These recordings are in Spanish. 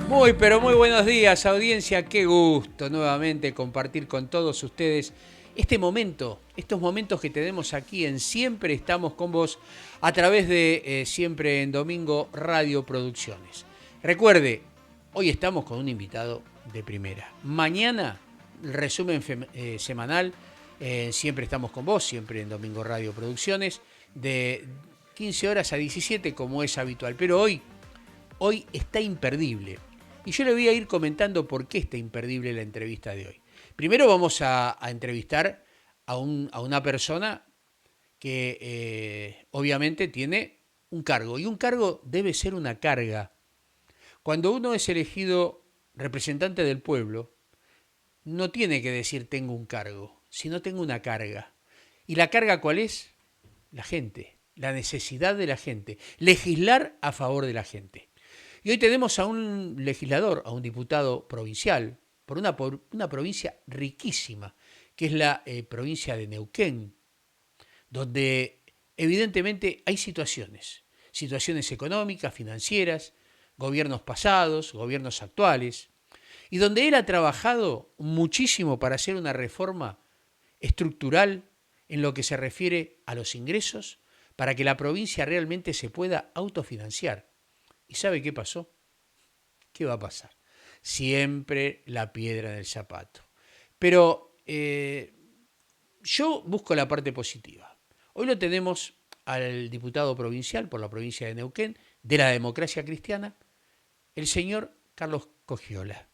Muy, pero muy buenos días, audiencia. Qué gusto nuevamente compartir con todos ustedes este momento, estos momentos que tenemos aquí en Siempre Estamos con Vos a través de Siempre en Domingo Radio Producciones. Recuerde, hoy estamos con un invitado de primera. Mañana, resumen semanal, Siempre Estamos con Vos, siempre en Domingo Radio Producciones, de 15 horas a 17 como es habitual. Pero hoy está imperdible. Y yo le voy a ir comentando por qué está imperdible la entrevista de hoy. Primero vamos a entrevistar a una persona que obviamente tiene un cargo. Y un cargo debe ser una carga. Cuando uno es elegido representante del pueblo, no tiene que decir tengo un cargo, sino tengo una carga. ¿Y la carga cuál es? La gente, la necesidad de la gente, legislar a favor de la gente. Y hoy tenemos a un legislador, a un diputado provincial, por una provincia riquísima, que es la provincia de Neuquén, donde evidentemente hay situaciones económicas, financieras, gobiernos pasados, gobiernos actuales, y donde él ha trabajado muchísimo para hacer una reforma estructural en lo que se refiere a los ingresos, para que la provincia realmente se pueda autofinanciar. ¿Y sabe qué pasó? ¿Qué va a pasar? Siempre la piedra en el zapato. Pero yo busco la parte positiva. Hoy lo tenemos al diputado provincial por la provincia de Neuquén, de la democracia cristiana, el señor Carlos Cogiola.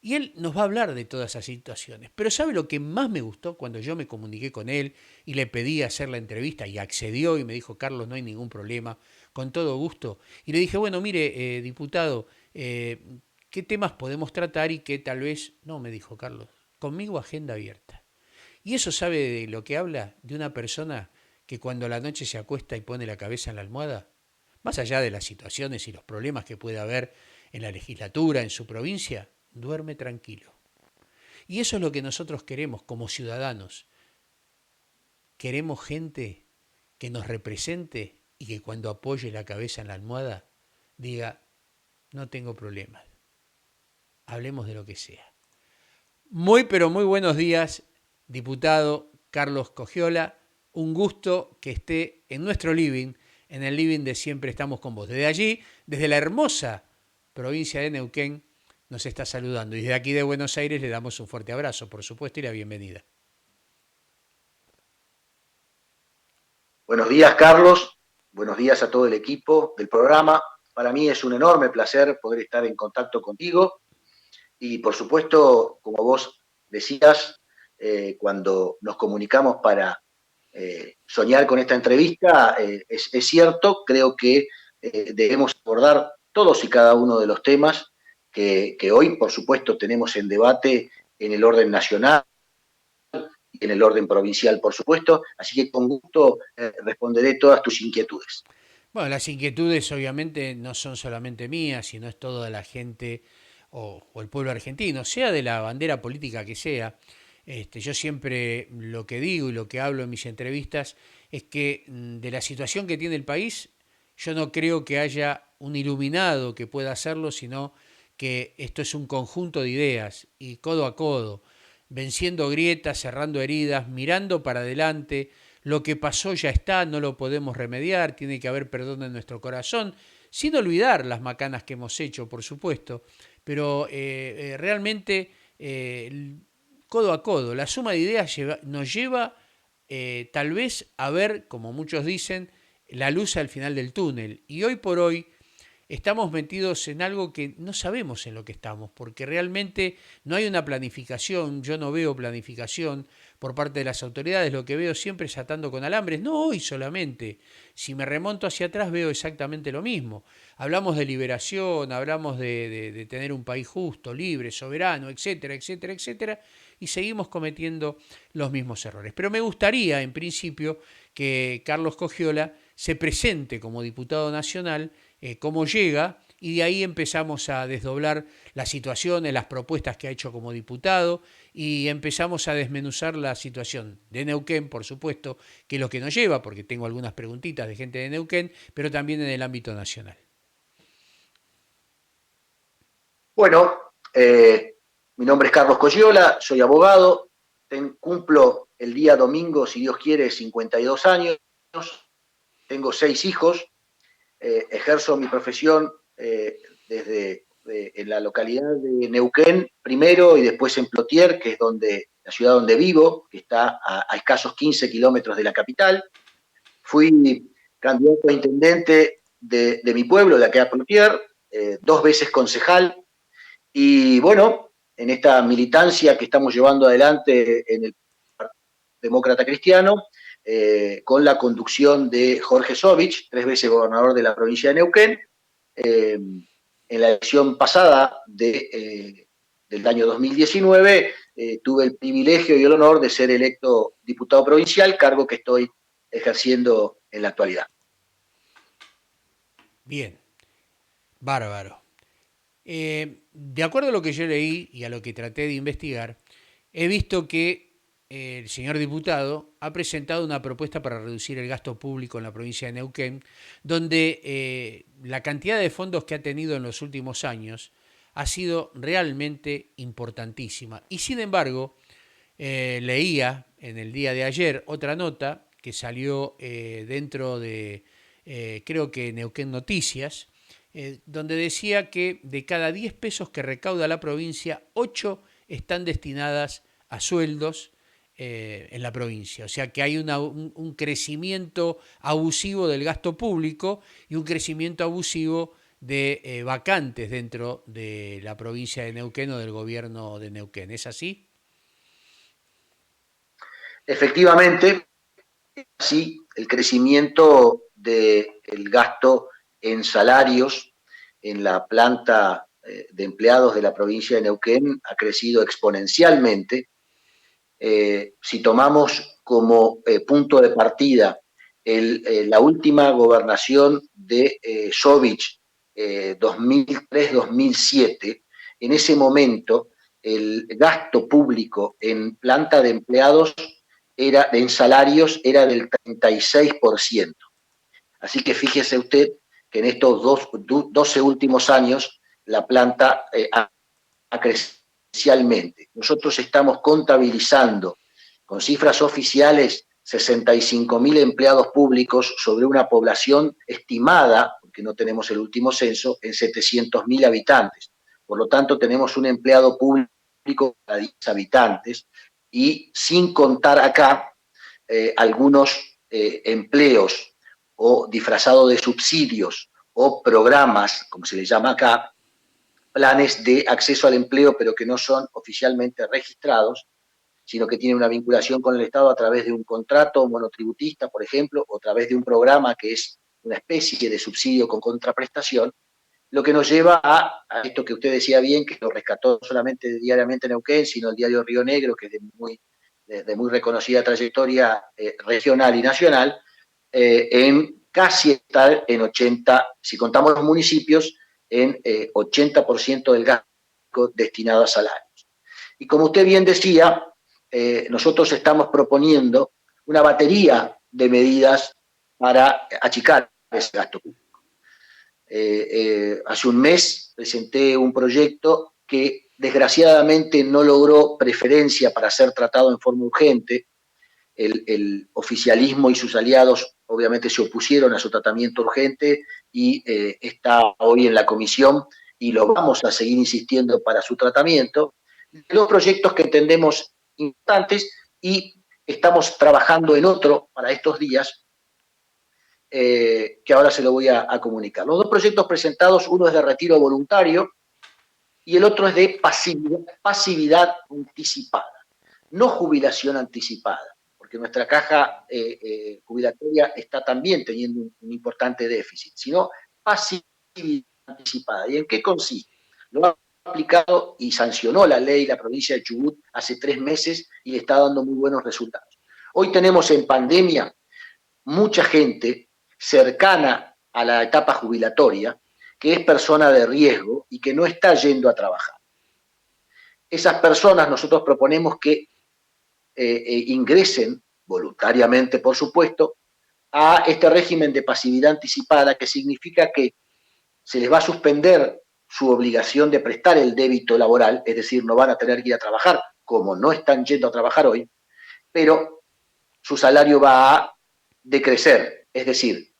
Y él nos va a hablar de todas esas situaciones. Pero ¿sabe lo que más me gustó cuando yo me comuniqué con él y le pedí hacer la entrevista y accedió y me dijo, Carlos, no hay ningún problema, con todo gusto? Y le dije, bueno, mire, diputado, ¿qué temas podemos tratar y qué tal vez... No, me dijo Carlos, conmigo agenda abierta. ¿Y eso sabe de lo que habla? De una persona que cuando a la noche se acuesta y pone la cabeza en la almohada, más allá de las situaciones y los problemas que puede haber en la legislatura, en su provincia, duerme tranquilo. Y eso es lo que nosotros queremos como ciudadanos. Queremos gente que nos represente y que cuando apoye la cabeza en la almohada diga, no tengo problemas, hablemos de lo que sea. Muy, pero muy buenos días, diputado Carlos Cogiola. Un gusto que esté en nuestro living, en el living de Siempre Estamos con Vos. Desde allí, desde la hermosa provincia de Neuquén, nos está saludando. Y desde aquí de Buenos Aires le damos un fuerte abrazo, por supuesto, y la bienvenida. Buenos días, Carlos. Buenos días a todo el equipo del programa. Para mí es un enorme placer poder estar en contacto contigo y, por supuesto, como vos decías, cuando nos comunicamos para soñar con esta entrevista, es cierto, creo que debemos abordar todos y cada uno de los temas que hoy, por supuesto, tenemos en debate en el orden nacional y en el orden provincial, por supuesto. Así que con gusto responderé todas tus inquietudes. Bueno, las inquietudes obviamente no son solamente mías, sino es toda la gente o el pueblo argentino, sea de la bandera política que sea. Yo siempre lo que digo y lo que hablo en mis entrevistas es que de la situación que tiene el país, yo no creo que haya un iluminado que pueda hacerlo, sino que esto es un conjunto de ideas y codo a codo, venciendo grietas, cerrando heridas, mirando para adelante. Lo que pasó ya está, no lo podemos remediar, tiene que haber perdón en nuestro corazón, sin olvidar las macanas que hemos hecho, por supuesto, pero realmente codo a codo, la suma de ideas nos lleva tal vez a ver, como muchos dicen, la luz al final del túnel. Y hoy por hoy estamos metidos en algo que no sabemos en lo que estamos, porque realmente no hay una planificación, yo no veo planificación por parte de las autoridades, lo que veo siempre es atando con alambres, no hoy solamente, si me remonto hacia atrás veo exactamente lo mismo. Hablamos de liberación, hablamos de tener un país justo, libre, soberano, etcétera, etcétera, etcétera, y seguimos cometiendo los mismos errores. Pero me gustaría, en principio, que Carlos Cogiola se presente como diputado nacional, cómo llega, y de ahí empezamos a desdoblar las situaciones, las propuestas que ha hecho como diputado, y empezamos a desmenuzar la situación de Neuquén, por supuesto, que es lo que nos lleva, porque tengo algunas preguntitas de gente de Neuquén, pero también en el ámbito nacional. Bueno, mi nombre es Carlos Coyola, soy abogado, cumplo el día domingo, si Dios quiere, 52 años, tengo 6 hijos, ejerzo mi profesión desde en la localidad de Neuquén primero y después en Plotier, que es la ciudad donde vivo, que está a escasos 15 kilómetros de la capital. Fui candidato a intendente de mi pueblo, de acá a Plotier, 2 veces concejal, y bueno, en esta militancia que estamos llevando adelante en el Partido Demócrata Cristiano, con la conducción de Jorge Sovich, 3 veces gobernador de la provincia de Neuquén, en la elección pasada del año 2019, tuve el privilegio y el honor de ser electo diputado provincial, cargo que estoy ejerciendo en la actualidad. Bien, bárbaro. De acuerdo a lo que yo leí y a lo que traté de investigar, he visto que el señor diputado ha presentado una propuesta para reducir el gasto público en la provincia de Neuquén, donde la cantidad de fondos que ha tenido en los últimos años ha sido realmente importantísima. Y sin embargo, leía en el día de ayer otra nota que salió dentro de, creo que Neuquén Noticias, donde decía que de cada 10 pesos que recauda la provincia, 8 están destinadas a sueldos en la provincia. O sea que hay un crecimiento abusivo del gasto público y un crecimiento abusivo de vacantes dentro de la provincia de Neuquén o del gobierno de Neuquén. ¿Es así? Efectivamente, sí, el crecimiento del gasto en salarios en la planta de empleados de la provincia de Neuquén ha crecido exponencialmente. Si tomamos como punto de partida la última gobernación de Sovich, 2003-2007, en ese momento el gasto público en planta de empleados en salarios era del 36%. Así que fíjese usted que en estos 12 últimos años la planta ha crecido exponencialmente. Nosotros estamos contabilizando con cifras oficiales 65.000 empleados públicos sobre una población estimada, porque no tenemos el último censo, en 700.000 habitantes. Por lo tanto, tenemos un empleado público para 10 habitantes y sin contar acá algunos empleos o disfrazados de subsidios o programas, como se les llama acá, planes de acceso al empleo, pero que no son oficialmente registrados, sino que tienen una vinculación con el Estado a través de un contrato monotributista, por ejemplo, o a través de un programa que es una especie de subsidio con contraprestación, lo que nos lleva a esto que usted decía bien, que lo rescató no solamente diariamente Neuquén, sino el diario Río Negro, que es de muy reconocida trayectoria regional y nacional, en casi estar en 80, si contamos los municipios, en 80% del gasto destinado a salarios. Y como usted bien decía, nosotros estamos proponiendo una batería de medidas para achicar ese gasto público. Hace un mes presenté un proyecto que desgraciadamente no logró preferencia para ser tratado en forma urgente. El oficialismo y sus aliados obviamente se opusieron a su tratamiento urgente y está hoy en la comisión y lo vamos a seguir insistiendo para su tratamiento. Los proyectos que entendemos importantes y estamos trabajando en otro para estos días que ahora se lo voy a comunicar. Los dos proyectos presentados, uno es de retiro voluntario y el otro es de pasividad anticipada, no jubilación anticipada, porque nuestra caja jubilatoria está también teniendo un importante déficit, sino pasividad anticipada. ¿Y en qué consiste? Lo ha aplicado y sancionó la ley la provincia de Chubut hace 3 meses y le está dando muy buenos resultados. Hoy tenemos en pandemia mucha gente cercana a la etapa jubilatoria que es persona de riesgo y que no está yendo a trabajar. Esas personas nosotros proponemos que ingresen voluntariamente, por supuesto, a este régimen de pasividad anticipada, que significa que se les va a suspender su obligación de prestar el débito laboral, es decir, no van a tener que ir a trabajar, como no están yendo a trabajar hoy, pero su salario va a decrecer. Es decir,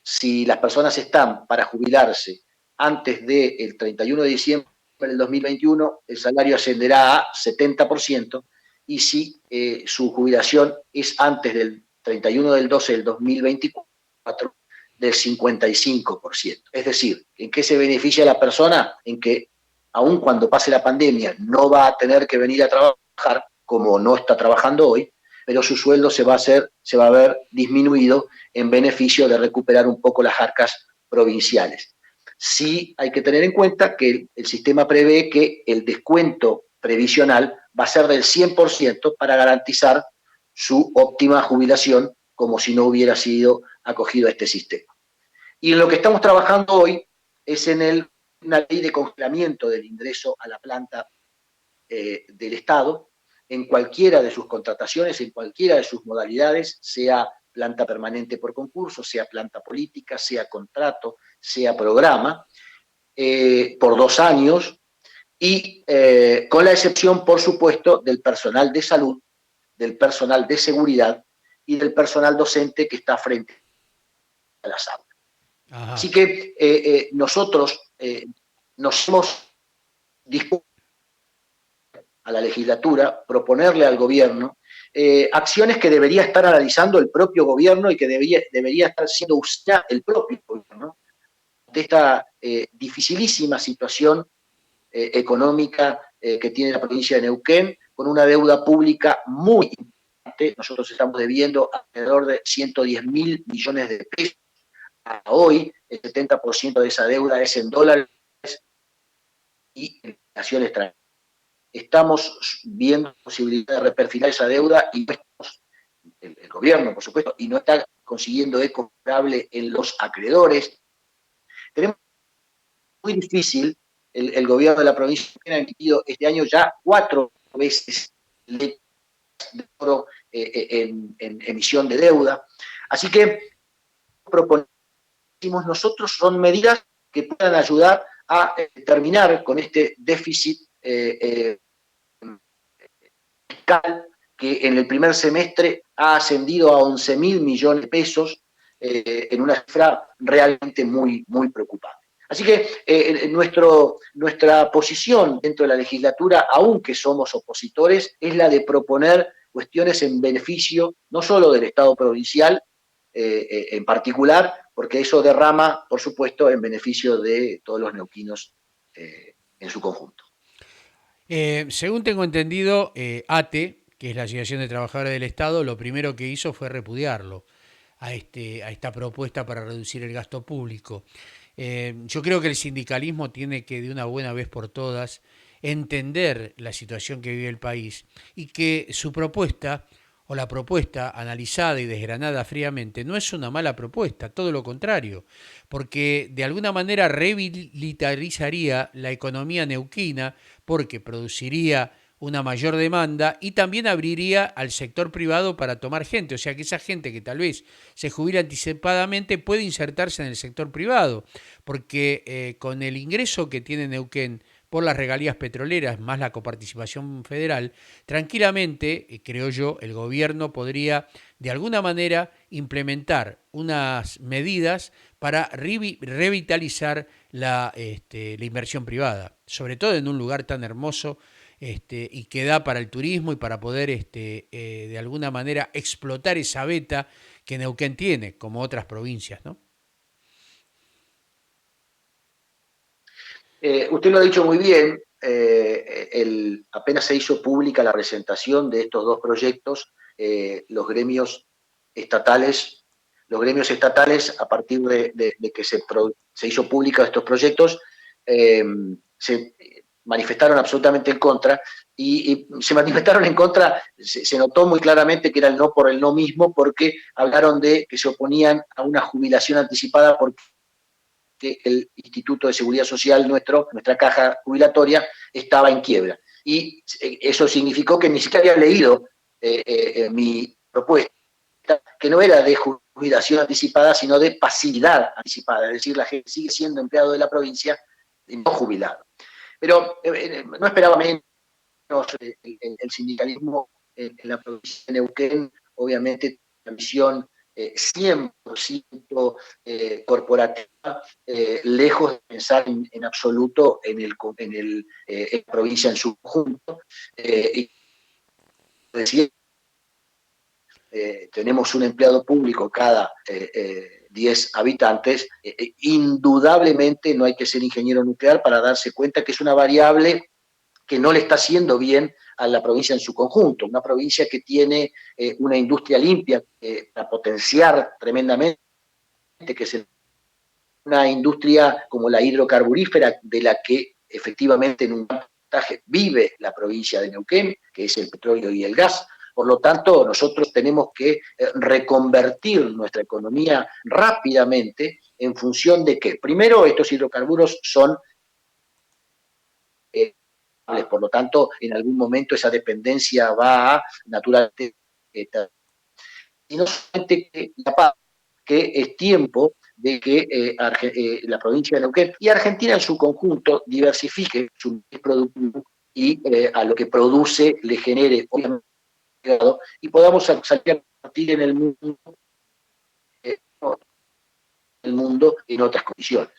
si las personas están para jubilarse antes del 31 de diciembre del 2021, el salario ascenderá a 70%, y si su jubilación es antes del 31 del 12 del 2024, del 55%. Es decir, ¿en qué se beneficia la persona? En que aun cuando pase la pandemia no va a tener que venir a trabajar, como no está trabajando hoy, pero su sueldo se va a ver disminuido en beneficio de recuperar un poco las arcas provinciales. Sí hay que tener en cuenta que el sistema prevé que el descuento previsional va a ser del 100% para garantizar su óptima jubilación, como si no hubiera sido acogido a este sistema. Y en lo que estamos trabajando hoy es en una ley de congelamiento del ingreso a la planta del Estado, en cualquiera de sus contrataciones, en cualquiera de sus modalidades, sea planta permanente por concurso, sea planta política, sea contrato, sea programa, por 2 años, y con la excepción, por supuesto, del personal de salud, del personal de seguridad y del personal docente que está frente a las aulas. Ajá. Así que nosotros nos hemos dispuesto a la legislatura, proponerle al gobierno acciones que debería estar analizando el propio gobierno y que debería estar siendo usada el propio gobierno de esta dificilísima situación económica que tiene la provincia de Neuquén, con una deuda pública muy importante. Nosotros estamos debiendo alrededor de 110 mil millones de pesos. A hoy, el 70% de esa deuda es en dólares y en naciones extranjeras. Estamos viendo posibilidad de reperfilar esa deuda y el gobierno, por supuesto, y no está consiguiendo eco favorable en los acreedores. Tenemos muy difícil, el gobierno de la provincia ha emitido este año ya 4 veces de oro en emisión de deuda. Así que proponemos nosotros son medidas que puedan ayudar a terminar con este déficit fiscal que en el primer semestre ha ascendido a 11 mil millones de pesos, en una cifra realmente muy, muy preocupante. Así que nuestra posición dentro de la legislatura, aunque somos opositores, es la de proponer cuestiones en beneficio no solo del Estado provincial en particular, porque eso derrama, por supuesto, en beneficio de todos los neuquinos en su conjunto. Según tengo entendido, ATE, que es la Asociación de Trabajadores del Estado, lo primero que hizo fue repudiarlo a esta propuesta para reducir el gasto público. Yo creo que el sindicalismo tiene que de una buena vez por todas entender la situación que vive el país y que su propuesta o la propuesta analizada y desgranada fríamente no es una mala propuesta, todo lo contrario, porque de alguna manera revitalizaría la economía neuquina porque produciría una mayor demanda y también abriría al sector privado para tomar gente, o sea que esa gente que tal vez se jubila anticipadamente puede insertarse en el sector privado, porque con el ingreso que tiene Neuquén por las regalías petroleras más la coparticipación federal, tranquilamente, creo yo, el gobierno podría de alguna manera implementar unas medidas para revitalizar la inversión privada, sobre todo en un lugar tan hermoso y que da para el turismo y para poder de alguna manera explotar esa beta que Neuquén tiene, como otras provincias, ¿no? Usted lo ha dicho muy bien, apenas se hizo pública la presentación de estos 2 proyectos, los gremios estatales, a partir de que se hizo pública estos proyectos, se manifestaron absolutamente en contra, y se manifestaron en contra, se notó muy claramente que era el no por el no mismo, porque hablaron de que se oponían a una jubilación anticipada porque el Instituto de Seguridad Social nuestra caja jubilatoria, estaba en quiebra. Y eso significó que ni siquiera había leído mi propuesta, que no era de jubilación anticipada, sino de pasividad anticipada. Es decir, la gente sigue siendo empleado de la provincia, y no jubilado. Pero no esperaba menos el sindicalismo en la provincia de Neuquén, obviamente, una visión 100% corporativa, lejos de pensar en absoluto en la provincia en su conjunto. Y decía, tenemos un empleado público cada 10 habitantes, indudablemente no hay que ser ingeniero nuclear para darse cuenta que es una variable que no le está haciendo bien a la provincia en su conjunto, una provincia que tiene una industria limpia para potenciar tremendamente, que es una industria como la hidrocarburífera, de la que efectivamente en un porcentaje vive la provincia de Neuquén, que es el petróleo y el gas. Por lo tanto, nosotros tenemos que reconvertir nuestra economía rápidamente en función de que, primero, estos hidrocarburos son por lo tanto, en algún momento esa dependencia va a naturalmente, y no solamente que es tiempo de que la provincia de Neuquén y Argentina en su conjunto diversifique su producto y a lo que produce le genere obviamente y podamos salir a partir en eh, el mundo en otras condiciones.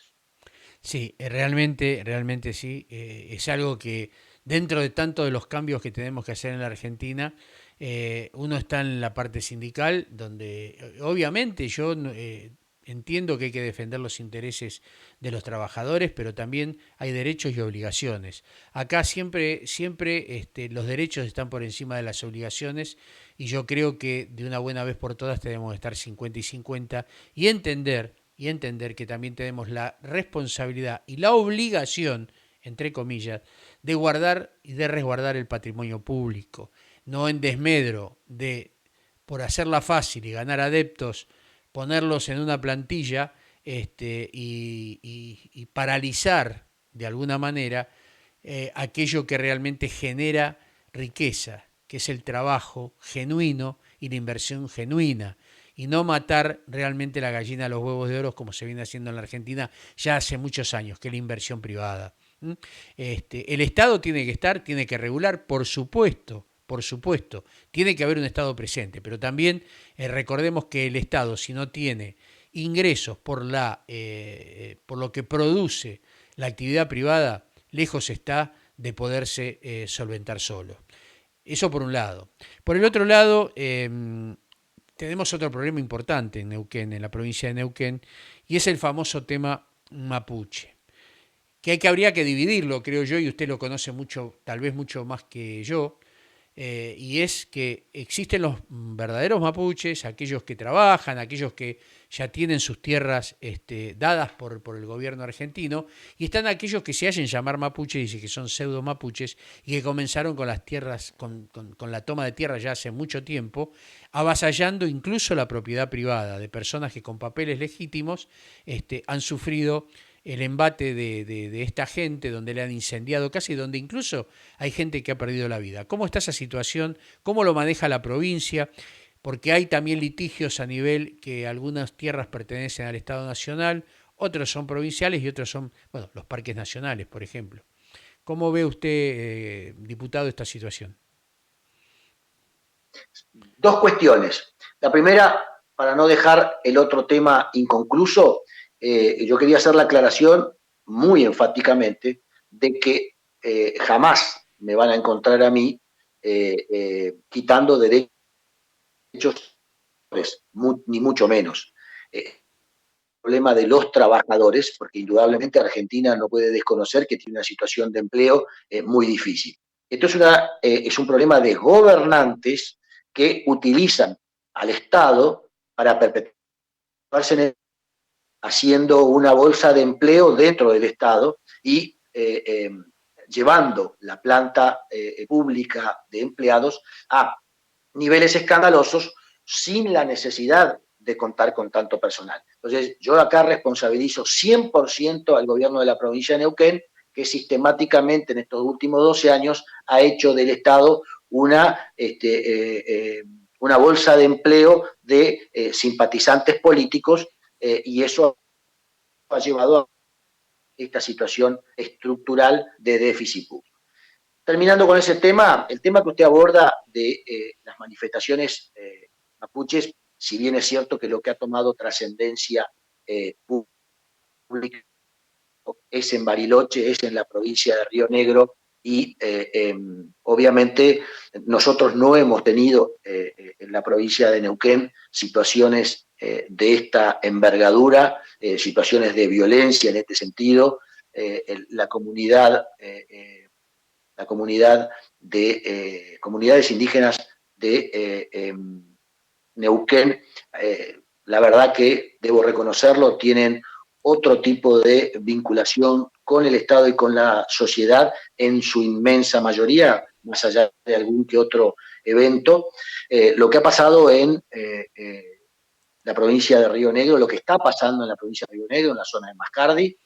Sí, realmente sí. Es algo que dentro de tanto de los cambios que tenemos que hacer en la Argentina, uno está en la parte sindical, donde obviamente yo entiendo que hay que defender los intereses de los trabajadores, pero también hay derechos y obligaciones. Acá siempre los derechos están por encima de las obligaciones y yo creo que de una buena vez por todas tenemos que estar 50 y 50 y entender que también tenemos la responsabilidad y la obligación, entre comillas, de guardar y de resguardar el patrimonio público, no en desmedro de, por hacerla fácil y ganar adeptos, ponerlos en una plantilla y paralizar de alguna manera aquello que realmente genera riqueza, que es el trabajo genuino y la inversión genuina, y no matar realmente la gallina a los huevos de oro como se viene haciendo en la Argentina ya hace muchos años, que es la inversión privada. El Estado tiene que estar, tiene que regular, por supuesto, tiene que haber un Estado presente, pero también recordemos que el Estado, si no tiene ingresos por lo que produce la actividad privada, lejos está de poderse solventar solo. Eso por un lado. Por el otro lado, tenemos otro problema importante en Neuquén, en la provincia de Neuquén, y es el famoso tema mapuche, que habría que dividirlo, creo yo, y usted lo conoce mucho, tal vez mucho más que yo, y es que existen los verdaderos mapuches, aquellos que trabajan, aquellos que ya tienen sus tierras dadas por el gobierno argentino, y están aquellos que se hacen llamar mapuches y que son pseudo mapuches y que comenzaron con las tierras, con la toma de tierra ya hace mucho tiempo, avasallando incluso la propiedad privada de personas que con papeles legítimos han sufrido el embate de esta gente, donde le han incendiado casi, donde incluso hay gente que ha perdido la vida. ¿Cómo está esa situación? ¿Cómo lo maneja la provincia? Porque hay también litigios a nivel que algunas tierras pertenecen al Estado Nacional, otros son provinciales y otros son, bueno, los parques nacionales, por ejemplo. ¿Cómo ve usted, diputado, esta situación? Dos cuestiones. La primera, para no dejar el otro tema inconcluso, yo quería hacer la aclaración muy enfáticamente de que jamás me van a encontrar a mí quitando derechos, ni mucho menos. Problema de los trabajadores, porque indudablemente Argentina no puede desconocer que tiene una situación de empleo muy difícil. Esto es un problema de gobernantes que utilizan al Estado para perpetuarse haciendo una bolsa de empleo dentro del Estado y llevando la planta pública de empleados a niveles escandalosos sin la necesidad de contar con tanto personal. Entonces, yo acá responsabilizo 100% al gobierno de la provincia de Neuquén, que sistemáticamente en estos últimos 12 años ha hecho del Estado una bolsa de empleo de simpatizantes políticos y eso ha llevado esta situación estructural de déficit público. Terminando con ese tema, el tema que usted aborda de las manifestaciones mapuches, si bien es cierto que lo que ha tomado trascendencia pública es en Bariloche, es en la provincia de Río Negro, y obviamente nosotros no hemos tenido en la provincia de Neuquén situaciones de esta envergadura, situaciones de violencia en este sentido. La comunidad de comunidades indígenas de Neuquén, la verdad que debo reconocerlo, tienen otro tipo de vinculación con el Estado y con la sociedad en su inmensa mayoría, más allá de algún que otro evento. Lo que ha pasado en la provincia de Río Negro, lo que está pasando en la provincia de Río Negro, en la zona de Mascardi,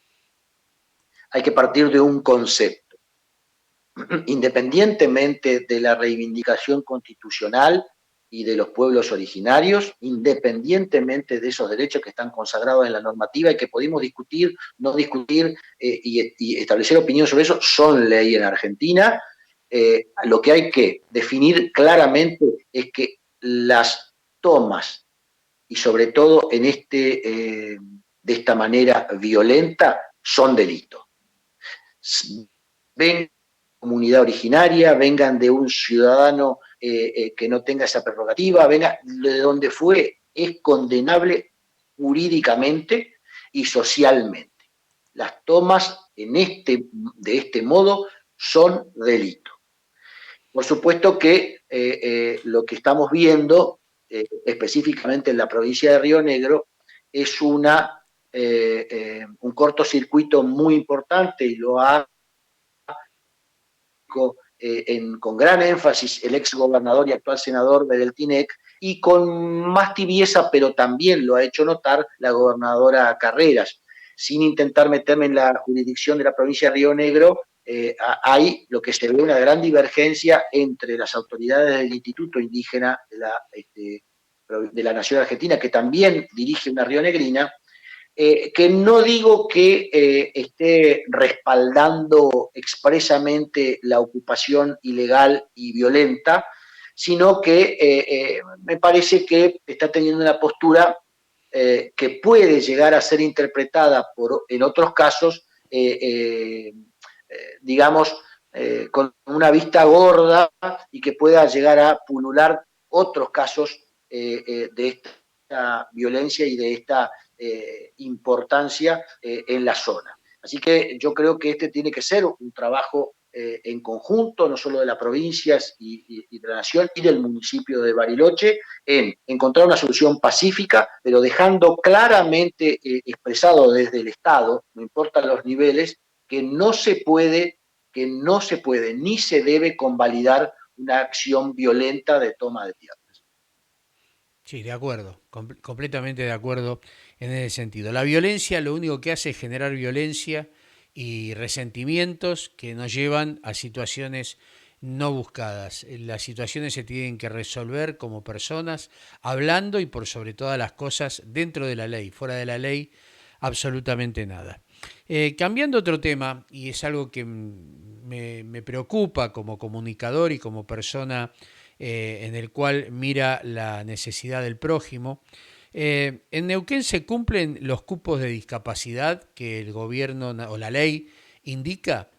hay que partir de un concepto. Independientemente de la reivindicación constitucional y de los pueblos originarios, independientemente de esos derechos que están consagrados en la normativa y que podemos discutir, no discutir y establecer opinión sobre eso, son ley en Argentina. Lo que hay que definir claramente es que las tomas, y sobre todo de esta manera violenta, son delitos. Ven comunidad originaria, vengan de un ciudadano que no tenga esa prerrogativa, venga de donde fue, es condenable jurídicamente y socialmente. Las tomas de este modo son delito. Por supuesto que lo que estamos viendo específicamente en la provincia de Río Negro es un cortocircuito muy importante, y lo ha con gran énfasis el ex gobernador y actual senador Bedel Tinec, y con más tibieza, pero también lo ha hecho notar, la gobernadora Carreras. Sin intentar meterme en la jurisdicción de la provincia de Río Negro, hay lo que se ve una gran divergencia entre las autoridades del Instituto Indígena de la Nación Argentina, que también dirige una rionegrina, que no digo que esté respaldando expresamente la ocupación ilegal y violenta, sino que me parece que está teniendo una postura que puede llegar a ser interpretada en otros casos, digamos, con una vista gorda, y que pueda llegar a pulular otros casos de esta violencia y de esta importancia en la zona. Así que yo creo que este tiene que ser un trabajo en conjunto, no solo de las provincias y de la nación y del municipio de Bariloche, en encontrar una solución pacífica, pero dejando claramente expresado desde el Estado, no importan los niveles, que no se puede ni se debe convalidar una acción violenta de toma de tierra. Sí, de acuerdo, completamente de acuerdo en ese sentido. La violencia lo único que hace es generar violencia y resentimientos que nos llevan a situaciones no buscadas. Las situaciones se tienen que resolver como personas, hablando y por sobre todas las cosas dentro de la ley. Fuera de la ley, absolutamente nada. Cambiando otro tema, y es algo que me preocupa como comunicador y como persona en el cual mira la necesidad del prójimo. En Neuquén se cumplen los cupos de discapacidad que el gobierno o la ley indica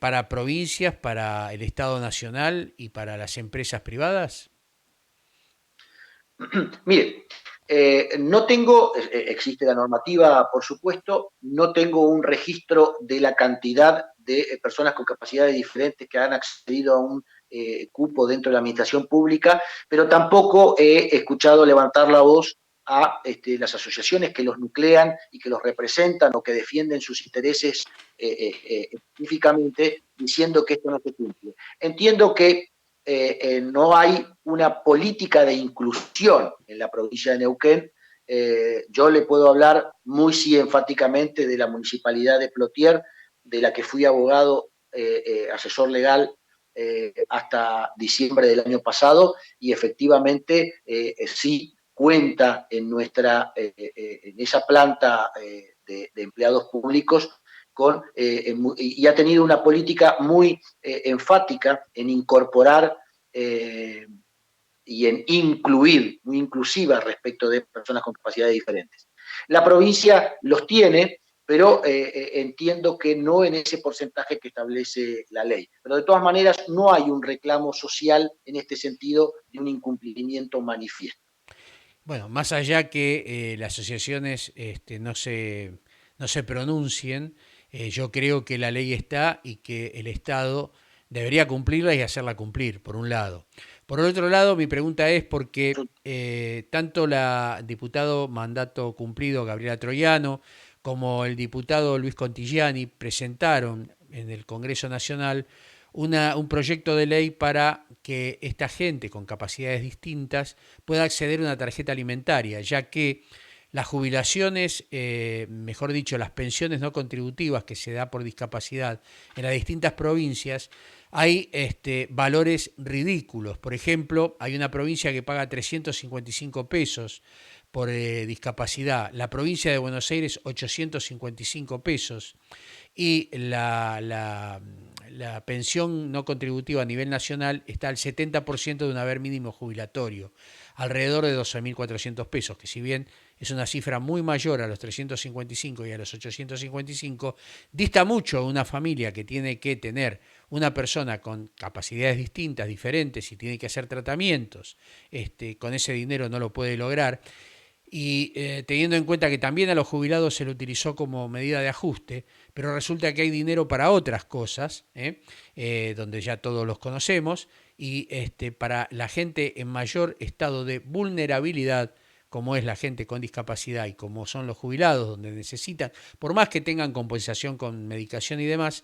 para provincias, para el Estado Nacional y para las empresas privadas. Mire, no tengo, existe la normativa, por supuesto, no tengo un registro de la cantidad de personas con capacidades diferentes que han accedido a un cupo dentro de la administración pública, pero tampoco he escuchado levantar la voz a las asociaciones que los nuclean y que los representan o que defienden sus intereses específicamente, diciendo que esto no se cumple. Entiendo que no hay una política de inclusión en la provincia de Neuquén. Yo le puedo hablar muy sí enfáticamente de la municipalidad de Plotier, de la que fui abogado, asesor legal hasta diciembre del año pasado, y efectivamente sí cuenta en esa planta de empleados públicos y ha tenido una política muy enfática en incorporar y en incluir, muy inclusiva respecto de personas con capacidades diferentes. La provincia los tiene, pero entiendo que no en ese porcentaje que establece la ley. Pero de todas maneras no hay un reclamo social en este sentido de un incumplimiento manifiesto. Bueno, más allá que las asociaciones no se pronuncien, yo creo que la ley está y que el Estado debería cumplirla y hacerla cumplir, por un lado. Por el otro lado, mi pregunta es porque tanto la diputado mandato cumplido Gabriela Troiano como el diputado Luis Contigiani presentaron en el Congreso Nacional un proyecto de ley para que esta gente con capacidades distintas pueda acceder a una tarjeta alimentaria, ya que las jubilaciones, mejor dicho, las pensiones no contributivas que se da por discapacidad en las distintas provincias, hay valores ridículos. Por ejemplo, hay una provincia que paga 355 pesos por discapacidad, la provincia de Buenos Aires 855 pesos y la pensión no contributiva a nivel nacional está al 70% de un haber mínimo jubilatorio, alrededor de 12.400 pesos, que si bien es una cifra muy mayor a los 355 y a los 855, dista mucho de una familia que tiene que tener una persona con capacidades distintas, diferentes, y tiene que hacer tratamientos, con ese dinero no lo puede lograr, y teniendo en cuenta que también a los jubilados se lo utilizó como medida de ajuste, pero resulta que hay dinero para otras cosas, donde ya todos los conocemos, y para la gente en mayor estado de vulnerabilidad, como es la gente con discapacidad y como son los jubilados, donde necesitan, por más que tengan compensación con medicación y demás,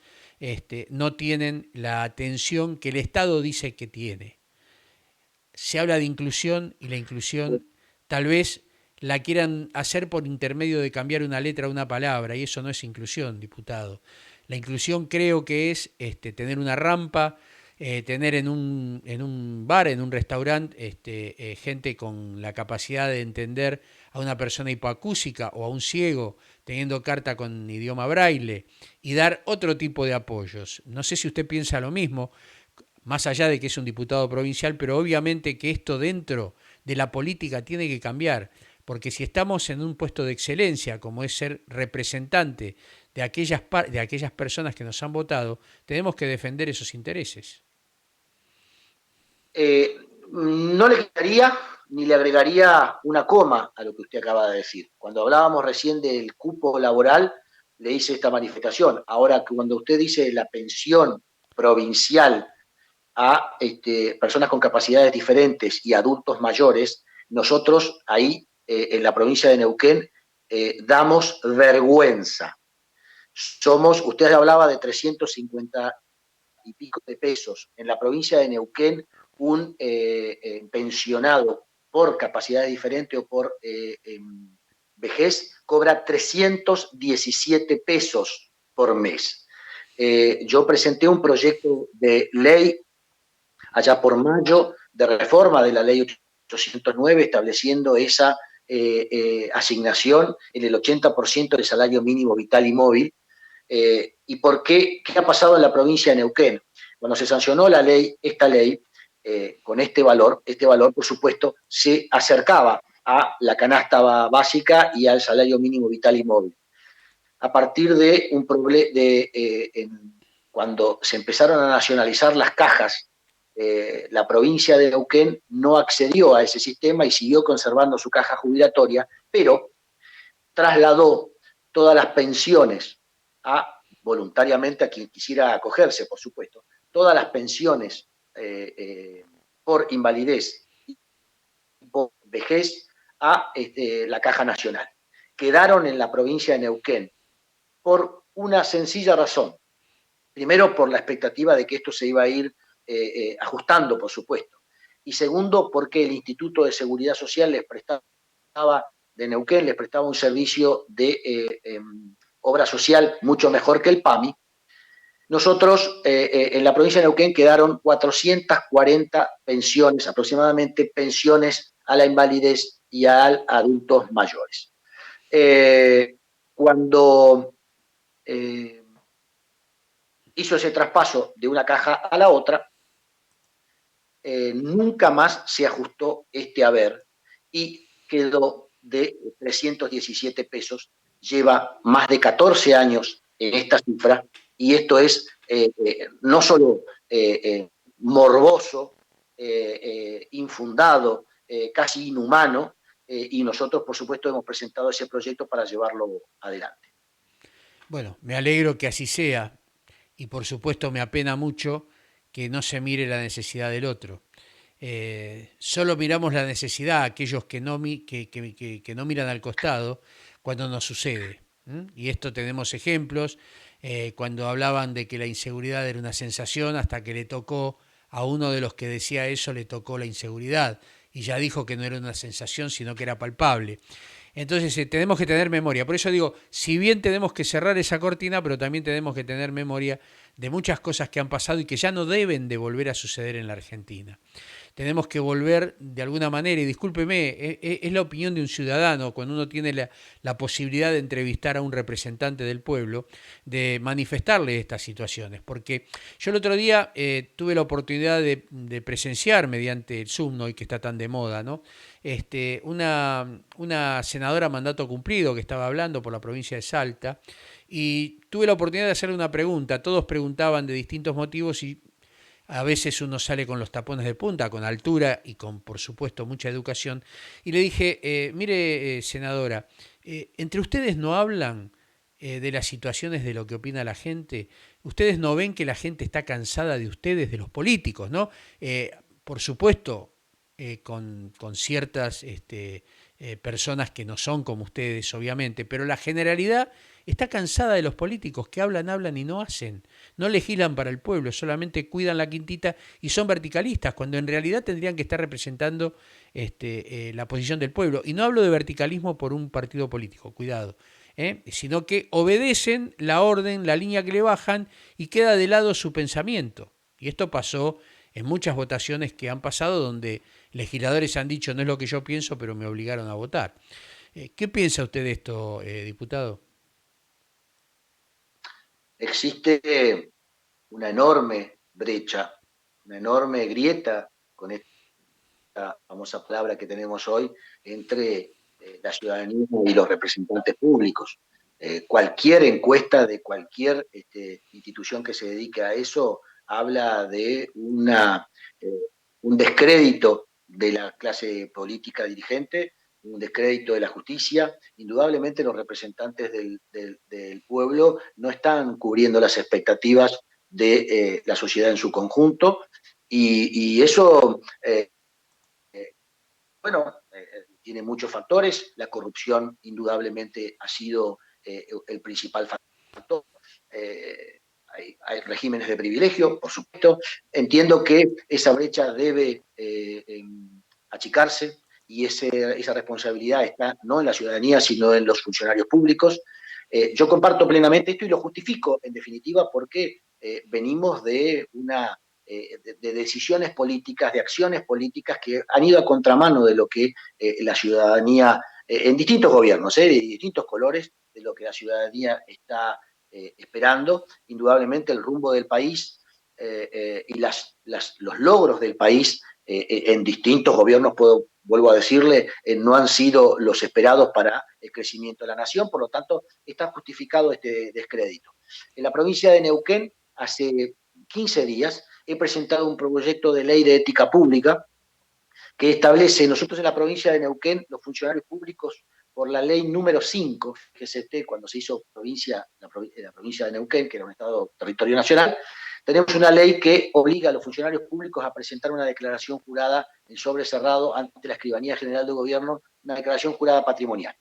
no tienen la atención que el Estado dice que tiene. Se habla de inclusión y la inclusión tal vez la quieran hacer por intermedio de cambiar una letra o una palabra, y eso no es inclusión, diputado. La inclusión creo que es tener una rampa, tener en un bar, en un restaurante, gente con la capacidad de entender a una persona hipoacúsica o a un ciego teniendo carta con idioma braille, y dar otro tipo de apoyos. No sé si usted piensa lo mismo, más allá de que es un diputado provincial, pero obviamente que esto dentro de la política tiene que cambiar, porque si estamos en un puesto de excelencia, como es ser representante de aquellas personas que nos han votado, tenemos que defender esos intereses. No le quitaría ni le agregaría una coma a lo que usted acaba de decir. Cuando hablábamos recién del cupo laboral, le hice esta manifestación. Ahora, cuando usted dice la pensión provincial a personas con capacidades diferentes y adultos mayores, nosotros ahí en la provincia de Neuquén damos vergüenza. Usted hablaba de 350 y pico de pesos. En la provincia de Neuquén, un pensionado por capacidad diferente o por vejez cobra 317 pesos por mes. Yo presenté un proyecto de ley allá por mayo de reforma de la ley 809 estableciendo esa asignación en el 80% del salario mínimo vital y móvil. ¿Y por qué? ¿Qué ha pasado en la provincia de Neuquén? Cuando se sancionó la ley, esta ley, con este valor, por supuesto, se acercaba a la canasta básica y al salario mínimo vital y móvil. A partir de un problema, cuando se empezaron a nacionalizar las cajas, la provincia de Neuquén no accedió a ese sistema y siguió conservando su caja jubilatoria, pero trasladó todas las pensiones voluntariamente a quien quisiera acogerse, por supuesto, todas las pensiones por invalidez y por vejez a la Caja Nacional. Quedaron en la provincia de Neuquén por una sencilla razón. Primero, por la expectativa de que esto se iba a ir ajustando, por supuesto. Y segundo, porque el Instituto de Seguridad Social de Neuquén les prestaba un servicio de obra social mucho mejor que el PAMI. Nosotros, en la provincia de Neuquén, quedaron 440 pensiones, aproximadamente pensiones a la invalidez y a adultos mayores. Cuando hizo ese traspaso de una caja a la otra, nunca más se ajustó este haber y quedó de 317 pesos. Lleva más de 14 años en esta cifra y esto es no solo morboso, infundado, casi inhumano, y nosotros, por supuesto, hemos presentado ese proyecto para llevarlo adelante. Bueno, me alegro que así sea y por supuesto me apena mucho que no se mire la necesidad del otro. Solo miramos la necesidad aquellos que no, que no miran al costado cuando nos sucede. ¿M? Y esto tenemos ejemplos, cuando hablaban de que la inseguridad era una sensación, hasta que le tocó a uno de los que decía eso, le tocó la inseguridad, y ya dijo que no era una sensación, sino que era palpable. Entonces tenemos que tener memoria. Por eso digo, si bien tenemos que cerrar esa cortina, pero también tenemos que tener memoria de muchas cosas que han pasado y que ya no deben de volver a suceder en la Argentina. Tenemos que volver de alguna manera, y discúlpeme, es la opinión de un ciudadano, cuando uno tiene la posibilidad de entrevistar a un representante del pueblo, de manifestarle estas situaciones. Porque yo el otro día tuve la oportunidad de presenciar, mediante el Zoom, ¿no? Y que está tan de moda, ¿no? Una senadora a mandato cumplido que estaba hablando por la provincia de Salta, y tuve la oportunidad de hacerle una pregunta. Todos preguntaban de distintos motivos y a veces uno sale con los tapones de punta, con altura y con, por supuesto, mucha educación. Y le dije, mire, senadora, entre ustedes no hablan de las situaciones de lo que opina la gente. Ustedes no ven que la gente está cansada de ustedes, de los políticos, ¿no? Por supuesto, con ciertas personas que no son como ustedes, obviamente, pero la generalidad está cansada de los políticos que hablan, hablan y no hacen. No legislan para el pueblo, solamente cuidan la quintita y son verticalistas, cuando en realidad tendrían que estar representando la posición del pueblo. Y no hablo de verticalismo por un partido político, cuidado, sino que obedecen la orden, la línea que le bajan y queda de lado su pensamiento. Y esto pasó en muchas votaciones que han pasado donde legisladores han dicho no es lo que yo pienso, pero me obligaron a votar. ¿Qué piensa usted de esto, diputado? Existe una enorme brecha, una enorme grieta con esta famosa palabra que tenemos hoy entre la ciudadanía y los representantes públicos. Cualquier encuesta de cualquier institución que se dedique a eso habla de un descrédito de la clase política dirigente, un descrédito de la justicia. Indudablemente los representantes del pueblo no están cubriendo las expectativas de la sociedad en su conjunto y eso bueno, tiene muchos factores. La corrupción indudablemente ha sido el principal factor. Hay regímenes de privilegio, por supuesto. Entiendo que esa brecha debe achicarse y esa responsabilidad está no en la ciudadanía, sino en los funcionarios públicos. Yo comparto plenamente esto y lo justifico, en definitiva, porque venimos de una de decisiones políticas, de acciones políticas que han ido a contramano de lo que la ciudadanía, en distintos gobiernos, de distintos colores, de lo que la ciudadanía está esperando. Indudablemente el rumbo del país y los logros del país en distintos gobiernos, vuelvo a decirle, no han sido los esperados para el crecimiento de la nación, por lo tanto está justificado este descrédito. En la provincia de Neuquén, hace 15 días, he presentado un proyecto de ley de ética pública que establece, nosotros en la provincia de Neuquén, los funcionarios públicos, por la ley número 5, GCT, cuando se hizo la provincia de Neuquén, que era un estado territorio nacional, tenemos una ley que obliga a los funcionarios públicos a presentar una declaración jurada en sobre cerrado ante la Escribanía General de Gobierno, una declaración jurada patrimonial.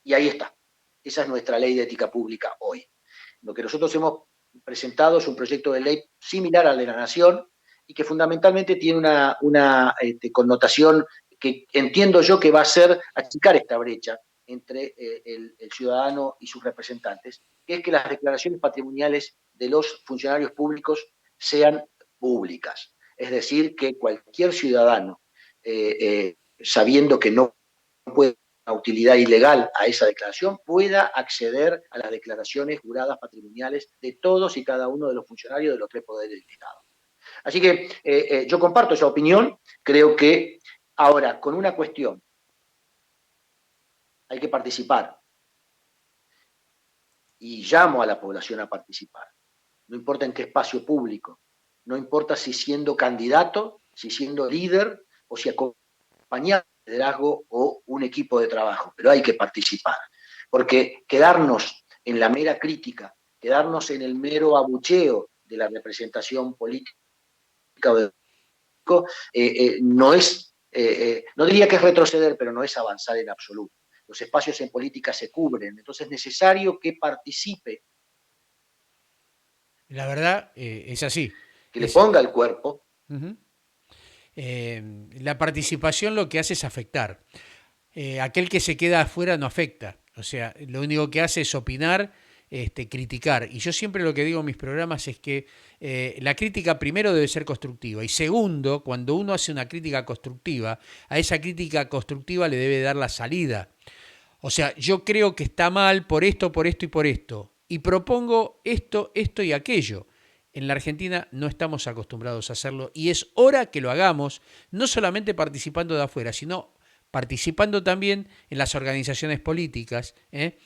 Y ahí está. Esa es nuestra ley de ética pública hoy. Lo que nosotros hemos presentado es un proyecto de ley similar al de la Nación y que fundamentalmente tiene una connotación que entiendo yo que va a ser achicar esta brecha entre el ciudadano y sus representantes, que es que las declaraciones patrimoniales de los funcionarios públicos sean públicas. Es decir, que cualquier ciudadano, sabiendo que no puede utilidad ilegal a esa declaración, pueda acceder a las declaraciones juradas patrimoniales de todos y cada uno de los funcionarios de los tres poderes del Estado. Así que yo comparto esa opinión, creo que ahora con una cuestión, hay que participar y llamo a la población a participar, no importa en qué espacio público, no importa si siendo candidato, si siendo líder o si acompañado de liderazgo o un equipo de trabajo, pero hay que participar, porque quedarnos en la mera crítica, quedarnos en el mero abucheo de la representación política o de no es, no diría que es retroceder, pero no es avanzar en absoluto. Los espacios en política se cubren, entonces es necesario que participe, La verdad, es así. que le Es, ponga el cuerpo. uh-huh. La participación lo que hace es afectar. Aquel que se queda afuera no afecta. O sea, lo único que hace es opinar, criticar. Y yo siempre lo que digo en mis programas es que la crítica primero debe ser constructiva. Y segundo, cuando uno hace una crítica constructiva, a esa crítica constructiva le debe dar la salida. O sea, yo creo que está mal por esto, por esto y por esto. Y propongo esto, esto y aquello. En la Argentina no estamos acostumbrados a hacerlo y es hora que lo hagamos, no solamente participando de afuera, sino participando también en las organizaciones políticas, en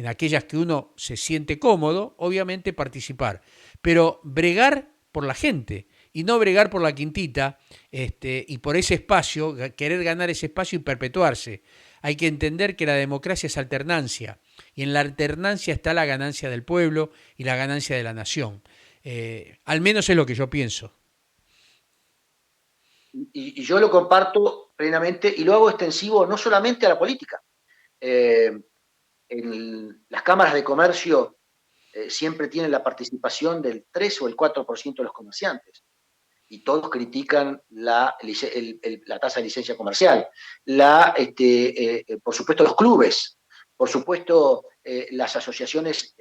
aquellas que uno se siente cómodo, obviamente participar, pero bregar por la gente y no bregar por la quintita y por ese espacio, querer ganar ese espacio y perpetuarse. Hay que entender que la democracia es alternancia y en la alternancia está la ganancia del pueblo y la ganancia de la nación. Al menos es lo que yo pienso. Y yo lo comparto plenamente y lo hago extensivo no solamente a la política. En las cámaras de comercio siempre tienen la participación del 3 o el 4% de los comerciantes y todos critican la tasa de licencia comercial. Por supuesto, los clubes, por supuesto, las asociaciones